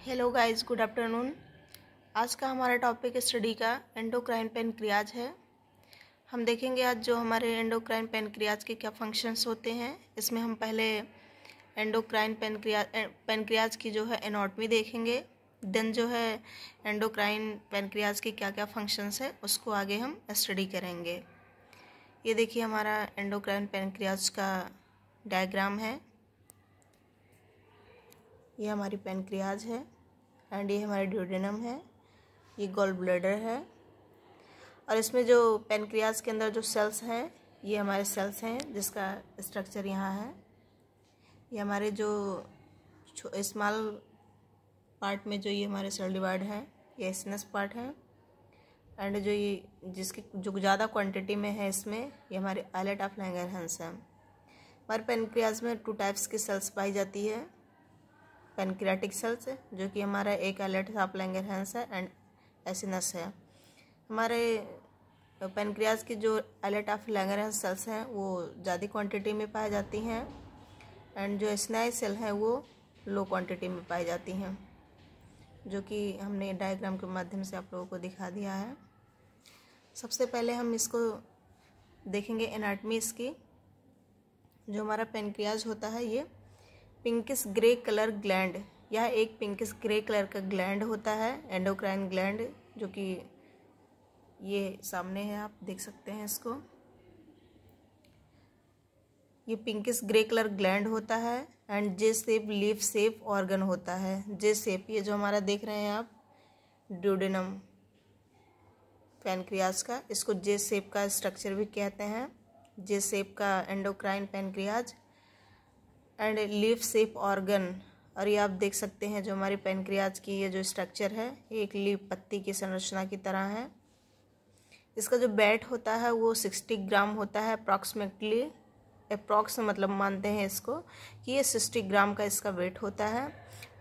Hello guys, good afternoon. आज का हमारा टॉपिक स्टडी का एंडोक्राइन पैनक्रियाज है। हम देखेंगे आज जो हमारे एंडोक्राइन पैनक्रियाज के क्या फंक्शंस होते हैं। इसमें हम पहले एंडोक्राइन पैनक्रियाज की जो है एनाटॉमी देखेंगे, देन जो है एंडोक्राइन पैनक्रियाज के क्या क्या फंक्शंस है उसको आगे हम स्टडी करेंगे। ये देखिए हमारा एंडोक्राइन पैनक्रियाज का डायग्राम है। ये हमारी पैनक्रियाज है एंड ये हमारा ड्यूडेनम है, ये गॉल ब्लैडर है। और इसमें जो पैनक्रियाज के अंदर जो सेल्स हैं ये हमारे सेल्स हैं जिसका स्ट्रक्चर यहाँ है। ये हमारे जो स्मॉल पार्ट में जो ये हमारे सेल डिवाइड है ये एसिनस पार्ट है। एंड जो ये जिसकी जो ज़्यादा क्वांटिटी में है इसमें ये हमारे आइलेट ऑफ लैंगरहैंस है। हमारे पैनक्रियाज में 2 टाइप्स की सेल्स पाई जाती है। पैनक्रियाटिक सेल्स जो कि हमारा एक आइलेट ऑफ लैंगरहैंस है एंड एसिनस है। हमारे पैनक्रियाज की जो आइलेट ऑफ लैंगरहैंस सेल्स हैं वो ज़्यादा क्वांटिटी में पाई जाती हैं एंड जो एसिनाई सेल हैं वो लो क्वांटिटी में पाई जाती हैं, जो कि हमने डायग्राम के माध्यम से आप लोगों को दिखा दिया है। सबसे पहले हम इसको देखेंगे एनाटॉमी इसकी। जो हमारा पैनक्रियाज होता है ये पिंकिश ग्रे कलर ग्लैंड, यह एक पिंकिश ग्रे कलर का ग्लैंड होता है, एंडोक्राइन ग्लैंड, जो कि ये सामने है, आप देख सकते हैं इसको। ये पिंकिश ग्रे कलर ग्लैंड होता है and J shape leaf shape organ होता है। जे शेप, ये जो हमारा देख रहे हैं आप ड्यूडेनम पैनक्रियाज का, इसको जे शेप का स्ट्रक्चर भी कहते हैं। जे शेप का endocrine pancreas and leaf shape organ. और ये आप देख सकते हैं जो हमारी पैनक्रियाज की ये जो स्ट्रक्चर है ये एक लीफ पत्ती की संरचना की तरह है। इसका जो वेट होता है वो 60 ग्राम होता है अप्रॉक्सीमेटली। अप्रॉक्स मतलब मानते हैं इसको कि ये 60 ग्राम का इसका वेट होता है।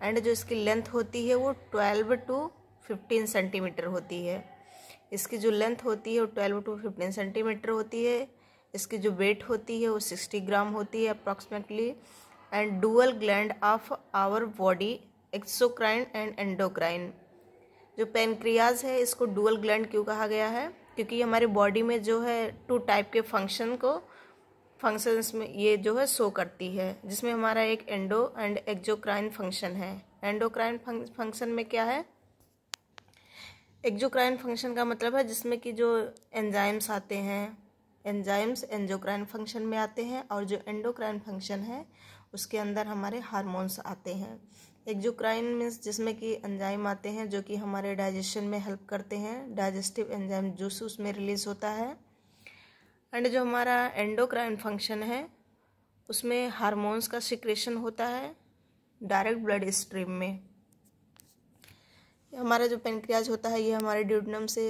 एंड जो इसकी लेंथ होती है वो 12 to 15 सेंटीमीटर होती है। इसकी जो लेंथ होती है वो 12 to 15 सेंटीमीटर होती है। इसकी जो वेट होती है वो 60 ग्राम होती है approximately. And dual gland of our body exocrine and endocrine. जो पैनक्रियाज है इसको डुअल ग्लैंड क्यों कहा गया है, क्योंकि हमारे बॉडी में जो है 2 टाइप के फंक्शंस में ये जो है शो करती है, जिसमें हमारा एक एंडो एंड एक्सोक्राइन फंक्शन है। एंडोक्राइन फंक्शन में क्या है, एक्सोक्राइन फंक्शन का मतलब है जिसमें कि जो एंजाइम्स आते हैं, एंजाइम्स एंडोक्राइन फंक्शन में आते हैं। और जो एंडोक्राइन फंक्शन है उसके अंदर हमारे हार्मोन्स आते हैं। एक्सोक्राइन मीन्स जिसमें कि एंजाइम आते हैं जो कि हमारे डाइजेशन में हेल्प करते हैं, डाइजेस्टिव एंजाइम जूस उसमें रिलीज होता है। एंड जो हमारा एंडोक्राइन फंक्शन है उसमें हार्मोन्स का सिक्रेशन होता है डायरेक्ट ब्लड स्ट्रीम में। हमारा जो पैनक्रियाज होता है ये हमारे ड्यूडेनम से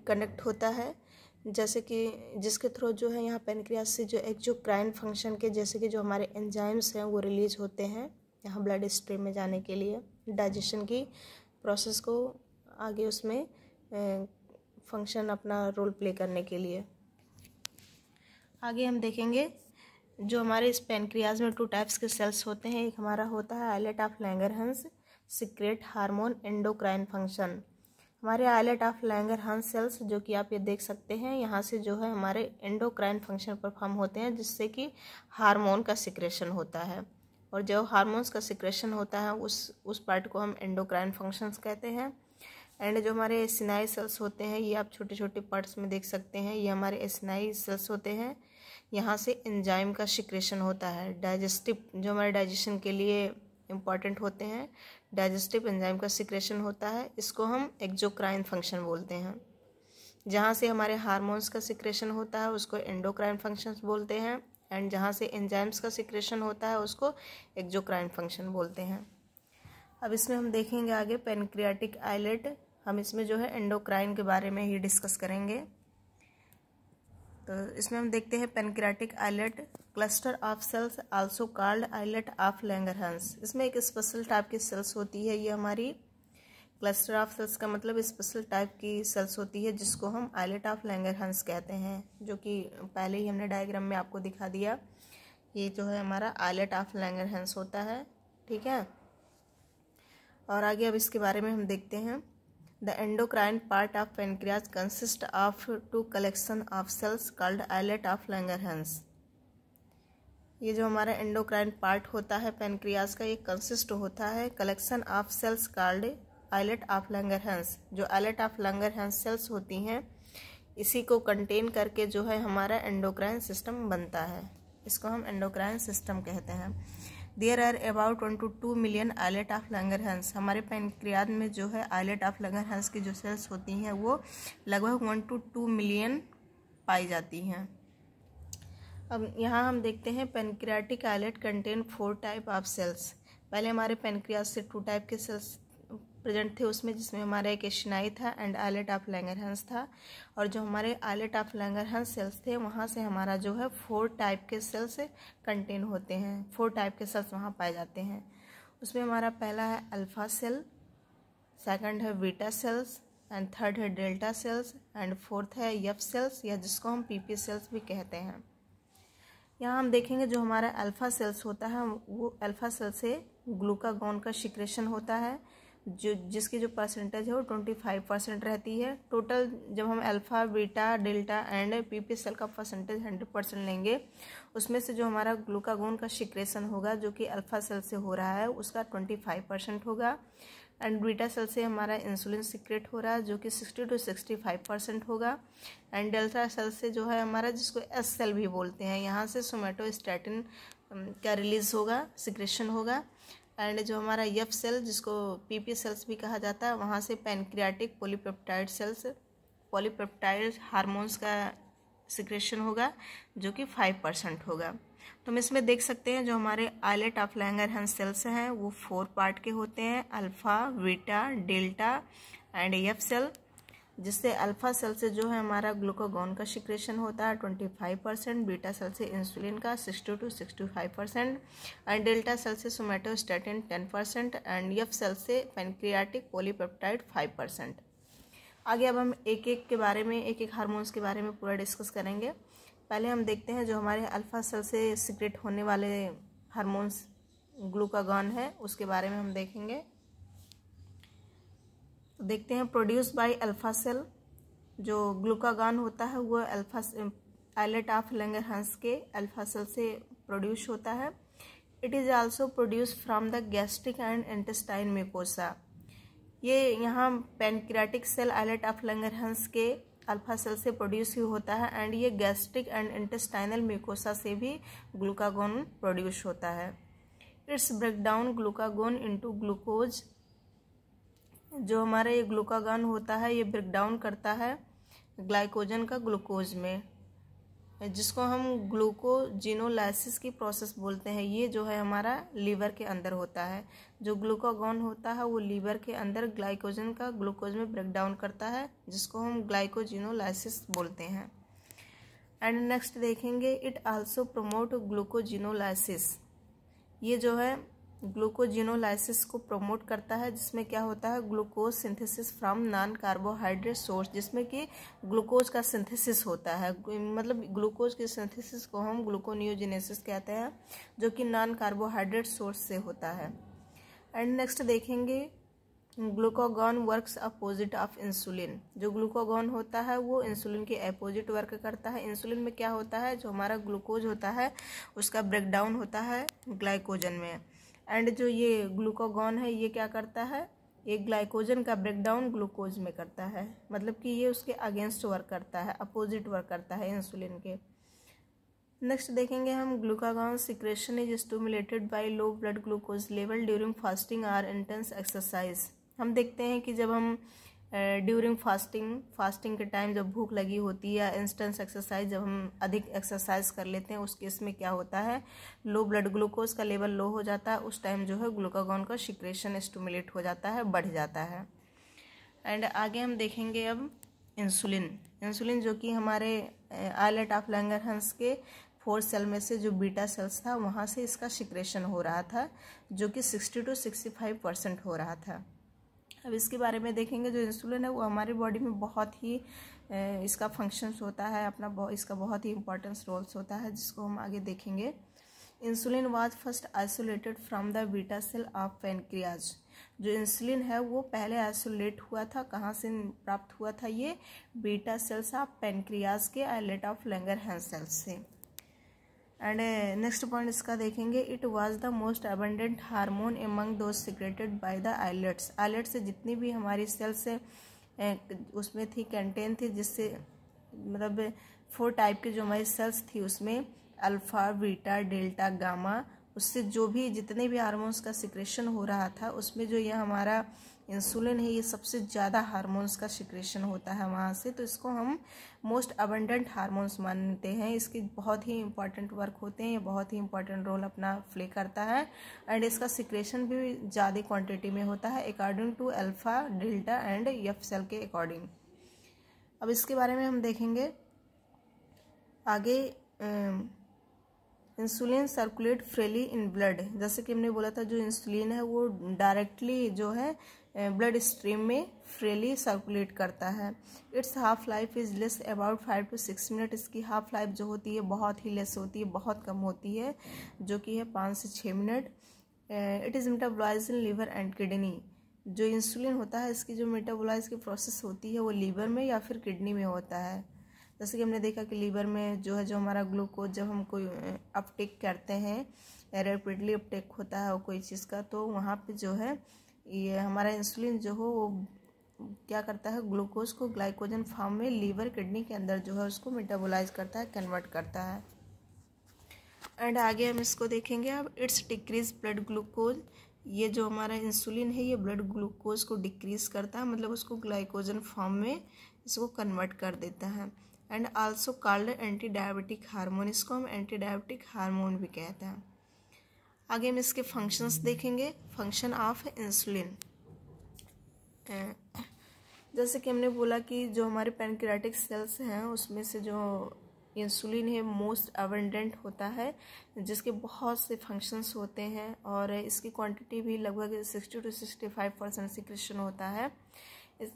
कनेक्ट होता है, जैसे कि जिसके थ्रू जो है यहाँ पैनक्रियाज से जो एक्सोक्राइन फंक्शन के जैसे कि जो हमारे एंजाइम्स हैं वो रिलीज होते हैं यहाँ ब्लड स्ट्रीम में जाने के लिए, डाइजेशन की प्रोसेस को आगे उसमें फंक्शन अपना रोल प्ले करने के लिए। आगे हम देखेंगे जो हमारे इस पैनक्रियाज में 2 टाइप्स के सेल्स होते हैं। एक हमारा होता है islet of Langerhans secrete hormone endocrine function. हमारे आइलेट ऑफ लैंगरहैंस सेल्स जो कि आप ये देख सकते हैं यहाँ से जो है हमारे एंडोक्राइन फंक्शन परफॉर्म होते हैं, जिससे कि हार्मोन का सिक्रेशन होता है। और जो हार्मोन्स का सिक्रेशन होता है उस पार्ट को हम एंडोक्राइन फंक्शंस कहते हैं। एंड जो हमारे एसिनाई सेल्स होते हैं ये आप छोटे छोटे पार्ट्स में देख सकते हैं, ये हमारे एसिनाई सेल्स होते हैं। यहाँ से एंजाइम का सिक्रेशन होता है, डाइजेस्टिव जो हमारे डाइजेशन के लिए इम्पॉर्टेंट होते हैं, डाइजेस्टिव एंजाइम का सिक्रेशन होता है। इसको हम एक्सोक्राइन फंक्शन बोलते हैं। जहाँ से हमारे हार्मोन्स का सिक्रेशन होता है उसको एंडोक्राइन फंक्शंस बोलते हैं। एंड जहाँ से एंजाइम्स का सिक्रेशन होता है उसको एक्सोक्राइन फंक्शन बोलते हैं। अब इसमें हम देखेंगे आगे पैनक्रियाटिक आइलेट, हम इसमें जो है एंडोक्राइन के बारे में ही डिस्कस करेंगे। तो इसमें हम देखते हैं pancreatic islet cluster of cells also called islet of Langerhans. इसमें एक स्पेशल टाइप की सेल्स होती है, ये हमारी क्लस्टर ऑफ सेल्स का मतलब स्पेशल टाइप की सेल्स होती है जिसको हम आइलेट ऑफ लैंगरहैंस कहते हैं, जो कि पहले ही हमने डायग्राम में आपको दिखा दिया। ये जो है हमारा आइलेट ऑफ लैंगरहैंस होता है, ठीक है। और आगे अब इसके बारे में हम देखते हैं। The endocrine part of pancreas consist of two collection of cells called islet of Langerhans. ये जो हमारा एंडोक्राइन पार्ट होता है पेनक्रियाज का, ये कंसिस्ट होता है collection of cells called islet of Langerhans. जो आइलेट ऑफ लैंगरहैंस सेल्स होती हैं, इसी को कंटेन करके जो है हमारा एंडोक्राइन सिस्टम बनता है। इसको हम एंडोक्राइन सिस्टम कहते हैं। There are about 1 to 2 million islet of Langerhans. हमारे पेनक्रियाज में जो है आइलेट ऑफ लैंगरहैंस की जो सेल्स होती हैं वो लगभग 1 to 2 मिलियन पाई जाती हैं। अब यहाँ हम देखते हैं pancreatic islet contain 4 type of cells. पहले हमारे पेनक्रियाज से 2 टाइप के सेल्स प्रेजेंट थे उसमें, जिसमें हमारा एक एशनाई था एंड आइलेट ऑफ लैंगरहैंस था। और जो हमारे आइलेट ऑफ लैंगरहैंस सेल्स थे वहाँ से हमारा जो है 4 टाइप के सेल्स कंटेन होते हैं। 4 टाइप के सेल्स वहाँ पाए जाते हैं। उसमें हमारा पहला है अल्फा सेल, सेकंड है बीटा सेल्स एंड थर्ड है डेल्टा सेल्स एंड फोर्थ है एफ सेल्स, या जिसको हम पीपी सेल्स भी कहते हैं। यहाँ हम देखेंगे जो हमारा अल्फा सेल्स होता है वो अल्फा सेल से ग्लूकागॉन का सिक्रेशन होता है, जिसकी जो परसेंटेज है वो 25% रहती है। टोटल जब हम alpha, beta, delta and PP cell का परसेंटेज 100% लेंगे, उसमें से जो हमारा ग्लूकागॉन का सिक्रेशन होगा जो कि अल्फ़ा सेल से हो रहा है उसका 25% होगा। एंड बीटा सेल से हमारा इंसुलिन सिक्रेट हो रहा है जो कि 60 to 65% होगा। एंड डेल्टा सेल से जो है हमारा, जिसको एस सेल भी बोलते हैं, यहाँ से सोमेटोस्टैटिन का रिलीज होगा, सिक्रेशन होगा। एंड जो हमारा एफ सेल, जिसको पीपी सेल्स भी कहा जाता है, वहाँ से pancreatic polypeptide cells, polypeptide hormones का सिक्रेशन होगा जो कि 5% होगा। तो हम इसमें देख सकते हैं जो हमारे आइलेट ऑफ लैंगरहैंस सेल्स हैं वो 4 पार्ट के होते हैं, alpha, beta, delta and F cell. जिससे अल्फ़ा सेल से जो है हमारा ग्लूकागॉन का सिक्रेशन होता है 25%, बीटा सेल से इंसुलिन का 60 to 65% एंड डेल्टा सेल से सोमेटोस्टैटिन 10% एंड एफ सेल से पैनक्रियाटिक पॉलीपेप्टाइड 5%। आगे अब हम एक एक के बारे में, एक एक हार्मोन्स के बारे में पूरा डिस्कस करेंगे। पहले हम देखते हैं जो हमारे अल्फ़ा सेल से सिक्रेट होने वाले हार्मोन्स ग्लूकागॉन है, उसके बारे में हम देखेंगे। तो देखते हैं प्रोड्यूस बाय अल्फा सेल। जो ग्लूकागॉन होता है वो अल्फा आइलेट ऑफ लैंगरहैंस के अल्फा सेल से प्रोड्यूस होता है। It is also produce from the gastric and intestine mucosa. ये यहाँ pancreatic cell islet of Langerhans के अल्फा सेल से प्रोड्यूस ही होता है एंड ये गैस्ट्रिक एंड इंटेस्टाइनल म्यूकोसा से भी ग्लूकागॉन प्रोड्यूस होता है। It's break down glucagon into glucose. जो हमारा ये ग्लूकागॉन होता है ये ब्रेक डाउन करता है ग्लाइकोजन का ग्लूकोज में, जिसको हम ग्लूकोजिनोलाइसिस की प्रोसेस बोलते हैं। ये जो है हमारा लीवर के अंदर होता है। जो ग्लूकागॉन होता है वो लीवर के अंदर ग्लाइकोजन का ग्लूकोज में ब्रेक डाउन करता है, जिसको हम ग्लाइकोजिनोलाइसिस बोलते हैं। एंड नेक्स्ट देखेंगे इट आल्सो प्रोमोट ग्लूकोजिनोलाइसिस। ये जो है ग्लूकोजिनोलाइसिस को प्रमोट करता है, जिसमें क्या होता है glucose synthesis from non carbohydrate source, जिसमें कि ग्लूकोज का सिंथेसिस होता है। मतलब ग्लूकोज के सिंथेसिस को हम ग्लूकोनियोजेनेसिस कहते हैं, जो कि नॉन कार्बोहाइड्रेट सोर्स से होता है। एंड नेक्स्ट देखेंगे glucagon works opposite of insulin. जो ग्लूकागॉन होता है वो इंसुलिन के अपोजिट वर्क करता है। इंसुलिन में क्या होता है, जो हमारा ग्लूकोज होता है उसका ब्रेकडाउन होता है ग्लाइकोजन में। एंड जो ये ग्लूकागॉन है ये क्या करता है, एक ग्लाइकोजन का ब्रेकडाउन ग्लूकोज में करता है, मतलब कि ये उसके अगेंस्ट वर्क करता है, अपोजिट वर्क करता है इंसुलिन के। नेक्स्ट देखेंगे हम glucagon secretion is stimulated by low blood glucose level during fasting और इंटेंस एक्सरसाइज। हम देखते हैं कि जब हम ड्यूरिंग फास्टिंग के टाइम जब भूख लगी होती है या इंस्टेंस एक्सरसाइज, जब हम अधिक एक्सरसाइज कर लेते हैं, उस केस में क्या होता है लो ब्लड ग्लूकोज का लेवल लो हो जाता है। उस टाइम जो है ग्लूकागॉन का सिक्रेशन स्टिमुलेट हो जाता है, बढ़ जाता है। एंड आगे हम देखेंगे अब इंसुलिन जो कि हमारे आइलेट ऑफ लैंगरहैंस के 4 सेल में से जो बीटा सेल्स था वहाँ से इसका सिक्रेशन हो रहा था, जो कि 60 to 65% हो रहा था। अब इसके बारे में देखेंगे। जो इंसुलिन है वो हमारी बॉडी में बहुत ही इसका फंक्शंस होता है, इसका बहुत ही इम्पोर्टेंस रोल्स होता है, जिसको हम आगे देखेंगे। Insulin was first isolated from the beta cell of pancreas. जो इंसुलिन है वो पहले आइसोलेट हुआ था, कहाँ से प्राप्त हुआ था? ये बीटा सेल्स ऑफ पेनक्रियाज के आइलेट ऑफ लैंगरहैंस सेल्स से। एंड नेक्स्ट पॉइंट इसका देखेंगे, it was the most abundant hormone among those secreted by the islets. Islet से जितनी भी हमारी सेल्स उसमें थी, कंटेन थी, जिससे मतलब 4 टाइप के जो हमारी सेल्स थी उसमें अल्फा, बीटा, डेल्टा, गामा, उससे जो भी जितने भी हार्मोन्स का सिक्रेशन हो रहा था उसमें जो ये हमारा इंसुलिन है ये सबसे ज़्यादा हार्मोन्स का सिक्रेशन होता है वहाँ से, तो इसको हम मोस्ट अबंडेंट हार्मोन्स मानते हैं। इसके बहुत ही इंपॉर्टेंट वर्क होते हैं, ये बहुत ही इंपॉर्टेंट रोल अपना प्ले करता है एंड इसका सिक्रेशन भी ज़्यादा क्वांटिटी में होता है according to alpha, delta and F cell के अकॉर्डिंग। अब इसके बारे में हम देखेंगे आगे। Insulin circulate freely in blood, जैसे कि हमने बोला था जो इंसुलिन है वो डायरेक्टली जो है ब्लड स्ट्रीम में फ्रीली सर्कुलेट करता है। It's half life is less about 5 to 6 minute. इसकी हाफ लाइफ जो होती है बहुत ही लेस होती है, बहुत कम होती है, जो कि है 5 से 6 minute. It is metabolised in liver and kidney. जो इंसुलिन होता है इसकी जो मेटाबोलाइज की प्रोसेस होती है वो लीवर में या फिर किडनी में होता है। जैसे कि हमने देखा कि लीवर में जो है जो हमारा ग्लूकोज जब हम कोई अपटेक करते हैं, रैपिडली अपटेक होता है कोई चीज़ का, तो वहाँ पे जो है ये हमारा इंसुलिन जो हो वो क्या करता है, ग्लूकोज को ग्लाइकोजन फॉर्म में लीवर, किडनी के अंदर जो है उसको मेटाबोलाइज करता है, कन्वर्ट करता है। एंड आगे हम इसको देखेंगे अब। It's decrease blood glucose. ये जो हमारा इंसुलिन है ये ब्लड ग्लूकोज को डिक्रीज करता है, मतलब उसको ग्लाइकोजन फॉर्म में इसको कन्वर्ट कर देता है। And also called anti diabetic hormone, इसको हम एंटी डायबिटिक हार्मोन भी कहते हैं। आगे हम इसके फंक्शंस देखेंगे। फंक्शन ऑफ इंसुलिन, जैसे कि हमने बोला कि जो हमारे पैनक्रियाटिक सेल्स हैं उसमें से जो इंसुलिन है मोस्ट अबंडेंट होता है, जिसके बहुत से फंक्शंस होते हैं और इसकी क्वांटिटी भी लगभग 60 to 65% सिक्रेशन होता है।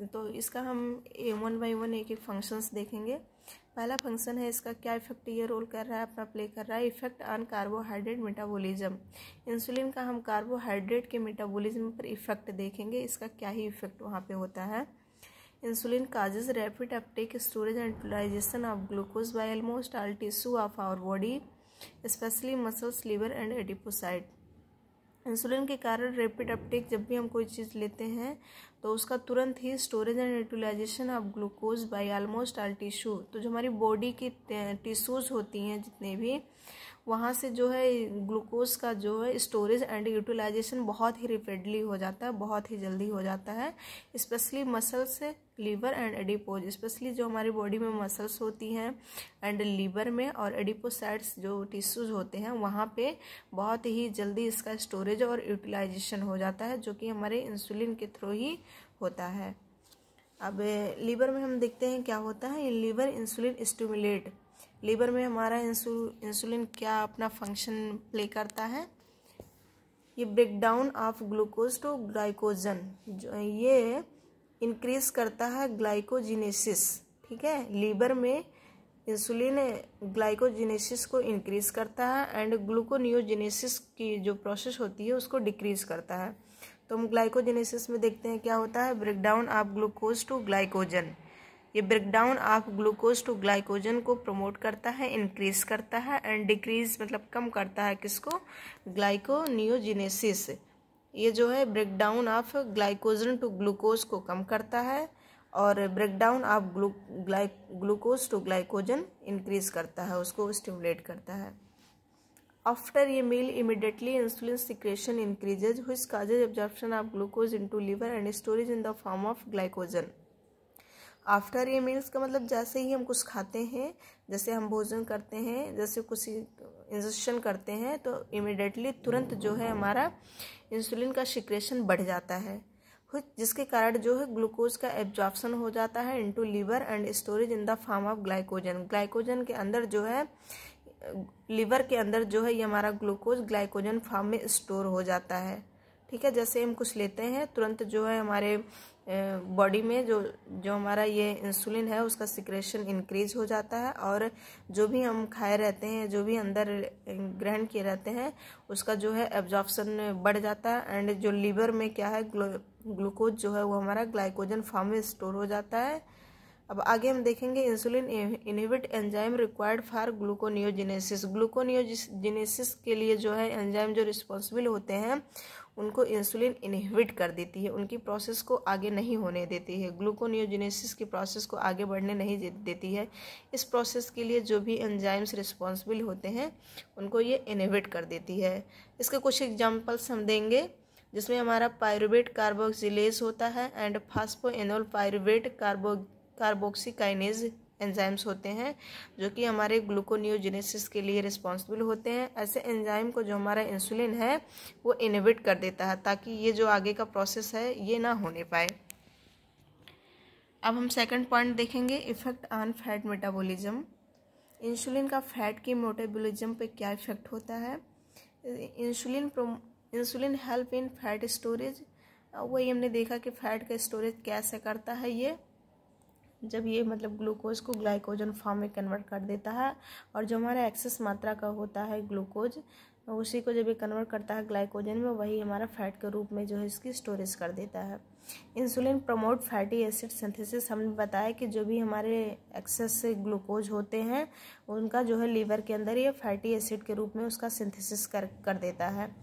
तो इसका हम 1 by 1 एक फंक्शंस देखेंगे। पहला फंक्शन है इसका, क्या इफेक्ट ये रोल कर रहा है, अपना प्ले कर रहा है, effect on carbohydrate metabolism. Insulin का हम कार्बोहाइड्रेट के मेटाबॉलिज्म पर इफेक्ट देखेंगे, इसका क्या ही इफेक्ट वहाँ पे होता है। Insulin causes rapid uptake, storage and utilisation of glucose by almost all tissue of our body, specially muscles, liver and adipocyte. Insulin के कारण रैपिड अपटेक, जब भी हम कोई चीज़ लेते हैं तो उसका तुरंत ही storage and utilisation of glucose by almost all tissue, तो जो हमारी बॉडी की टिश्यूज होती हैं जितने भी, वहाँ से जो है ग्लूकोज का जो है स्टोरेज एंड यूटिलाइजेशन बहुत ही रैपिडली हो जाता है, बहुत ही जल्दी हो जाता है। Specially muscles, liver and adipose, specially जो हमारी बॉडी में मसल्स होती हैं एंड लीवर में और एडिपोसाइट्स जो टिश्यूज होते हैं वहाँ पे बहुत ही जल्दी इसका स्टोरेज और यूटिलाइजेशन हो जाता है, जो कि हमारे इंसुलिन के थ्रू ही होता है। अब लीवर में हम देखते हैं क्या होता है। लीवर इंसुलिन स्टिमुलेट, लीवर में हमारा इंसुलिन क्या अपना फंक्शन प्ले करता है, ये break down of glucose to glycogen, जो ये इंक्रीज करता है ग्लाइकोजिनेसिस। ठीक है, लीवर में इंसुलिन ग्लाइकोजिनेसिस को इंक्रीज करता है एंड ग्लूकोनियोजेनेसिस की जो प्रोसेस होती है उसको डिक्रीज करता है। तो हम ग्लाइकोजेनेसिस में देखते हैं क्या होता है, break down of glucose to glycogen. ये breakdown of glucose to glycogen को प्रमोट करता है, इंक्रीज करता है एंड डिक्रीज मतलब कम करता है किसको, ग्लाइकोनियोजेनेसिस। ये जो है breakdown of glycogen to glucose को कम करता है और breakdown of glucose to glycogen increase करता है, उसको स्टिमुलेट करता है। आफ्टर ये meal immediately insulin secretion increases which causes absorption of glucose into liver and storage in the form of glycogen. After ये मील्स का मतलब जैसे ही हम कुछ खाते हैं, जैसे हम भोजन करते हैं, जैसे कुछ इंजेक्शन करते हैं, तो इमिडिएटली तुरंत जो है हमारा इंसुलिन का सिक्रेशन बढ़ जाता है, जिसके कारण जो है ग्लूकोज का एब्जॉर्प्शन हो जाता है into liver and storage in the form of glycogen. Glycogen के अंदर जो है, लीवर के अंदर जो है ये हमारा ग्लूकोज ग्लाइकोजन फॉर्म में स्टोर हो जाता है। ठीक है। जैसे हम कुछ लेते हैं तुरंत जो है हमारे बॉडी में जो हमारा ये इंसुलिन है उसका सिक्रेशन इंक्रीज हो जाता है, और जो भी हम खाए रहते हैं, जो भी अंदर ग्रहण किए रहते हैं, उसका जो है एब्जॉर्प्शन बढ़ जाता है। एंड जो लीवर में क्या है ग्लूकोज जो है वो हमारा ग्लाइकोजन फॉर्म में स्टोर हो जाता है। अब आगे हम देखेंगे insulin inhibit enzyme required for gluconeogenesis. Gluconeogenesis के लिए जो है एंजाइम जो रिस्पॉन्सिबल होते हैं उनको इंसुलिन इनहिबिट कर देती है, उनकी प्रोसेस को आगे नहीं होने देती है, ग्लूकोनियोजेनेसिस की प्रोसेस को आगे बढ़ने नहीं देती है। इस प्रोसेस के लिए जो भी एंजाइम्स रिस्पॉन्सिबल होते हैं उनको ये इनहिबिट कर देती है। इसके कुछ एग्जांपल्स हम देंगे, जिसमें हमारा पायरुवेट कार्बोक्सिलेज होता है एंड फास्फोएनोल पायरुवेट कार्बोक्सीकाइनेज एंजाइम्स होते हैं, जो कि हमारे ग्लूकोनियोजेनेसिस के लिए रिस्पॉन्सिबल होते हैं। ऐसे एंजाइम को जो हमारा इंसुलिन है वो इनहिबिट कर देता है, ताकि ये जो आगे का प्रोसेस है ये ना होने पाए। अब हम सेकंड पॉइंट देखेंगे, effect on fat metabolism. Insulin का फैट के मेटाबॉलिज्म पे क्या इफेक्ट होता है। Insulin help in fat storage. वही हमने देखा कि फैट का स्टोरेज कैसे करता है, ये जब ये मतलब ग्लूकोज को ग्लाइकोजन फॉर्म में कन्वर्ट कर देता है, और जो हमारा एक्सेस मात्रा का होता है ग्लूकोज, उसी को जब ये कन्वर्ट करता है ग्लाइकोजन में, वही हमारा फैट के रूप में जो है इसकी स्टोरेज कर देता है। Insulin promote fatty acid synthesis. हमने बताया कि जो भी हमारे एक्सेस से ग्लूकोज होते हैं उनका जो है लीवर के अंदर ये फैटी एसिड के रूप में उसका सिंथेसिस कर देता है।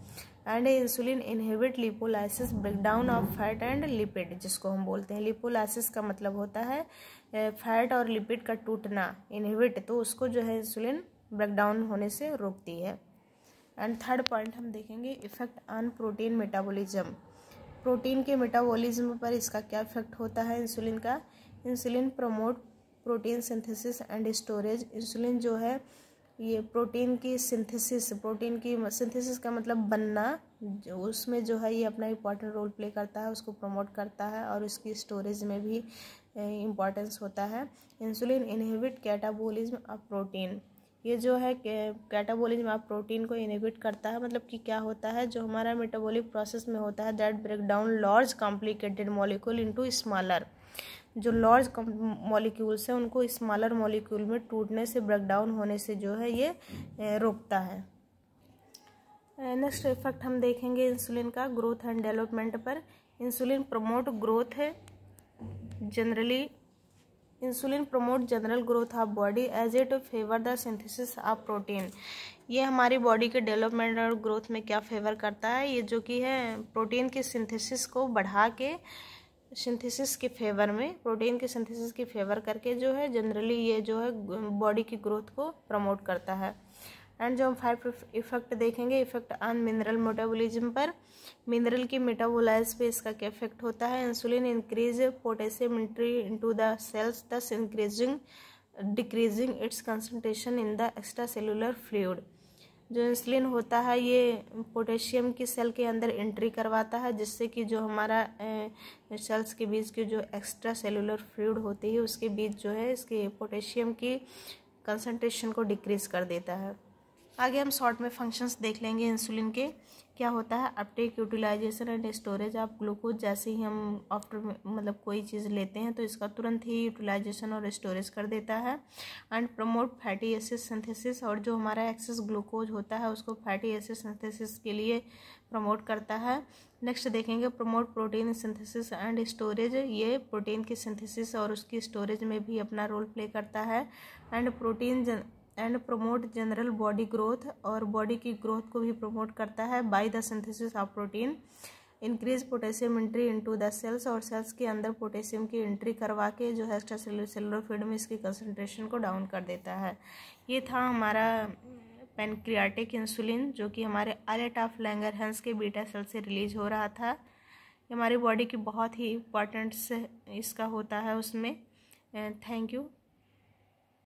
And insulin inhibit lipolysis breakdown of fat and lipid, जिसको हम बोलते हैं। लिपोलाइसिस का मतलब होता है फैट और लिपिड का टूटना, इनहिबिट, तो उसको जो है इंसुलिन ब्रेकडाउन होने से रोकती है। एंड थर्ड पॉइंट हम देखेंगे, effect on protein metabolism. Protein के मेटाबॉलिज्म पर इसका क्या इफेक्ट होता है इंसुलिन का। Insulin promote protein synthesis and storage. Insulin जो है ये प्रोटीन की सिंथेसिस का मतलब बनना, उसमें जो है ये अपना इम्पॉर्टेंट रोल प्ले करता है, उसको प्रमोट करता है, और उसकी स्टोरेज में भी इम्पॉर्टेंस होता है। Insulin inhibit catabolism of protein. ये जो है कैटाबॉलिज्म ऑफ प्रोटीन को इनहिबिट करता है, मतलब कि क्या होता है, जो हमारा मेटाबॉलिक प्रोसेस में होता है that break down large complicated molecule into smaller. जो लार्ज मॉलिक्यूल्स हैं उनको स्मॉलर मॉलिक्यूल में टूटने से, ब्रेक डाउन होने से जो है ये रोकता है। नेक्स्ट इफेक्ट हम देखेंगे इंसुलिन का ग्रोथ एंड डेवलपमेंट पर। इंसुलिन प्रमोट ग्रोथ है generally. Insulin promote general growth of body as it favour the synthesis of protein. ये हमारी बॉडी के डेवलपमेंट और ग्रोथ में क्या फेवर करता है, ये जो कि है प्रोटीन के सिंथेसिस को बढ़ा के, सिंथेसिस के फेवर में, प्रोटीन के सिंथेसिस की फेवर करके जो है जनरली ये जो है बॉडी की ग्रोथ को प्रमोट करता है। एंड जो हम 5 इफेक्ट देखेंगे, इफेक्ट ऑन मिनरल मेटाबॉलिज्म पर। मिनरल की मेटाबोलाइज पे इसका क्या इफेक्ट होता है। Insulin increase potassium entry into the cells, thus decreasing its concentration in the extracellular fluid. जो इंसुलिन होता है ये पोटेशियम की सेल के अंदर एंट्री करवाता है, जिससे कि जो हमारा सेल्स के बीच की जो एक्स्ट्रा सेलुलर फ्लूइड होती है उसके बीच जो है इसके पोटेशियम की कंसंट्रेशन को डिक्रीज कर देता है। आगे हम शॉर्ट में फंक्शंस देख लेंगे इंसुलिन के। क्या होता है, uptake, utilisation and storage of glucose. जैसे ही हम आफ्टर मतलब कोई चीज़ लेते हैं तो इसका तुरंत ही यूटिलाइजेशन और स्टोरेज कर देता है। And promote fatty acid synthesis, और जो हमारा एक्सेस ग्लूकोज होता है उसको फैटी एसिड सिंथेसिस के लिए प्रमोट करता है। नेक्स्ट देखेंगे promote protein synthesis and storage. ये प्रोटीन की सिंथेसिस और उसकी स्टोरेज में भी अपना रोल प्ले करता है। And promote general body growth, और बॉडी की ग्रोथ को भी प्रमोट करता है by the synthesis of protein. Increase potassium entry into the cells, और सेल्स के अंदर पोटेशियम की एंट्री करवा के जो है एक्स्ट्रा सेलुलर फ्लूइड में इसकी कंसंट्रेशन को डाउन कर देता है। ये था हमारा पैनक्रियाटिक इंसुलिन, जो कि हमारे आइलेट ऑफ लैंगरहैंस के बीटा सेल से रिलीज हो रहा था। हमारी बॉडी की बहुत ही इम्पोर्टेंट इसका होता है उसमें। Thank you.